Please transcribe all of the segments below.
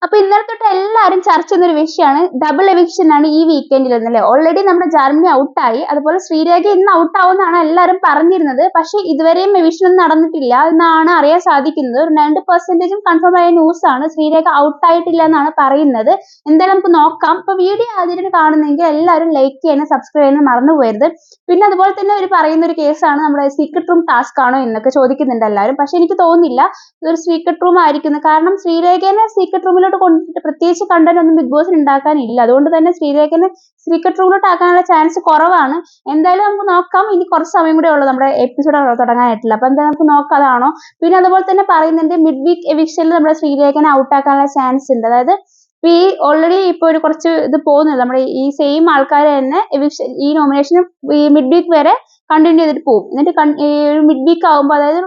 അപ്പൊ ഇന്നലെ തൊട്ട് എല്ലാവരും ചർച്ച ചെയ്യുന്ന ഒരു വിഷയമാണ് ഡബിൾ എവിക്ഷൻ ആണ് ഈ വീക്കെൻഡിൽ എന്നല്ലേ. ഓൾറെഡി നമ്മുടെ ജർമ്മനി ഔട്ടായി, അതുപോലെ ശ്രീരേഖ ഇന്ന് ഔട്ട് ആവുമെന്നാണ് എല്ലാവരും പറഞ്ഞിരുന്നത്. പക്ഷെ ഇതുവരെയും എവിക്ഷൻ ഒന്നും നടന്നിട്ടില്ല എന്നാണ് അറിയാൻ സാധിക്കുന്നത്. ഒരു 90% കൺഫേം ആയ ന്യൂസ് ആണ്. ശ്രീരേഖ ഔട്ട് ആയിട്ടില്ല എന്നാണ് പറയുന്നത്. എന്തായാലും നമുക്ക് നോക്കാം. ഇപ്പൊ വീഡിയോ ആദ്യമായിട്ട് കാണുന്നെങ്കിൽ എല്ലാവരും ലൈക്ക് ചെയ്യാനും സബ്സ്ക്രൈബ് ചെയ്യാനും മറന്നു പോകരുത്. പിന്നെ അതുപോലെ തന്നെ ഒരു പറയുന്ന ഒരു കേസാണ് നമ്മുടെ സീക്രട്ട് റൂം ടാസ്ക് ആണോ എന്നൊക്കെ ചോദിക്കുന്നുണ്ട് എല്ലാവരും. പക്ഷെ എനിക്ക് തോന്നുന്നില്ല ഇതൊരു സീക്രട്ട് റൂം ആയിരിക്കുന്നു. കാരണം ശ്രീരേഖനെ സീക്രട്ട് റൂമിലോട്ട് കൊണ്ടിട്ട് പ്രത്യേകിച്ച് കണ്ടന്റ് ഒന്നും ബിഗ് ബോസിന് ഉണ്ടാക്കാനില്ല. അതുകൊണ്ട് തന്നെ ശ്രീരേഖനെ സീക്രട്ട് റൂമിലോട്ട് ആക്കാനുള്ള ചാൻസ് കുറവാണ്. എന്തായാലും നമുക്ക് നോക്കാം. ഇനി കുറച്ച് സമയം കൂടെ ഉള്ളൂ നമ്മുടെ എപ്പിസോഡ് തുടങ്ങാനായിട്ടില്ല. അപ്പൊ എന്തായാലും നമുക്ക് നോക്കാം അതാണോ. പിന്നെ അതുപോലെ തന്നെ പറയുന്നുണ്ട് മിഡ് വീക്ക് എവിക്ഷനിൽ നമ്മുടെ ശ്രീരേഖനെ ഔട്ട് ആക്കാനുള്ള ചാൻസ് ഉണ്ട്. അതായത് ഇപ്പൊ ഈ ഓൾറെഡി ഇപ്പൊ ഒരു കുറച്ച് ഇത് പോകുന്നത് നമ്മുടെ ഈ സെയിം ആൾക്കാർ തന്നെ എവിക്ഷൻ ഈ നോമിനേഷൻ ഈ മിഡ് വീക്ക് വരെ കണ്ടിന്യൂ ചെയ്തിട്ട് പോകും. എന്നിട്ട് ഈ ഒരു മിഡ് വീക്ക് ആകുമ്പോൾ അതായത്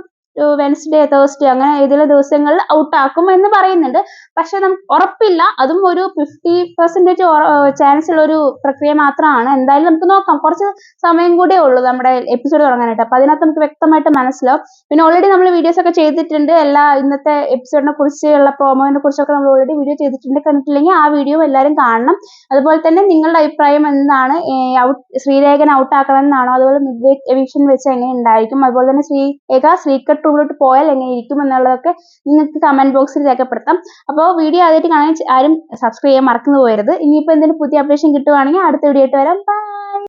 വെൻസ്ഡേ തേഴ്സ്ഡേ അങ്ങനെ ഏതെങ്കിലും ദിവസങ്ങളിൽ ഔട്ട് ആക്കും എന്ന് പറയുന്നുണ്ട്. പക്ഷെ നമുക്ക് ഉറപ്പില്ല. അതും ഒരു 50% ചാൻസ് ഉള്ള ഒരു പ്രക്രിയ മാത്രമാണ്. എന്തായാലും നമുക്ക് നോക്കാം. കുറച്ച് സമയം കൂടെ ഉള്ളൂ നമ്മുടെ എപ്പിസോഡ് തുടങ്ങാനായിട്ട്. അപ്പൊ അതിനകത്ത് നമുക്ക് വ്യക്തമായിട്ട് മനസ്സിലാവും. പിന്നെ ഓൾറെഡി നമ്മൾ വീഡിയോസ് ഒക്കെ ചെയ്തിട്ടുണ്ട്. എല്ലാ ഇന്നത്തെ എപ്പിസോഡിനെ കുറിച്ചുള്ള പ്രോമോനെ കുറിച്ചൊക്കെ നമ്മൾ ഓൾറെഡി വീഡിയോ ചെയ്തിട്ടുണ്ട്. കണ്ടിട്ടില്ലെങ്കിൽ ആ വീഡിയോ എല്ലാവരും കാണണം. അതുപോലെ തന്നെ നിങ്ങളുടെ അഭിപ്രായം എന്താണ്? ശ്രീരേഖനെ ഔട്ട് ആക്കണം എന്നാണോ, അതുപോലെ മിഡ് വീക്ക് എവിക്ഷൻ വെച്ച് എങ്ങനെ ഉണ്ടായിരിക്കും, അതുപോലെ തന്നെ സീക്രട്ട് റൂമിലോട്ട് പോയാൽ എങ്ങനെ ഇരിക്കും എന്നുള്ളതൊക്കെ നിങ്ങൾക്ക് കമന്റ് ബോക്സിൽ രേഖപ്പെടുത്താം. അപ്പോൾ വീഡിയോ ആദ്യമായിട്ട് കാണാൻ ആരും സബ്സ്ക്രൈബ് ചെയ്യാൻ മറന്നു പോകരുത്. ഇനിയിപ്പോൾ എന്തെങ്കിലും പുതിയ അപ്ഡേഷൻ കിട്ടുവാണെങ്കിൽ അടുത്ത വീഡിയോ ആയിട്ട് വരാം. ബൈ.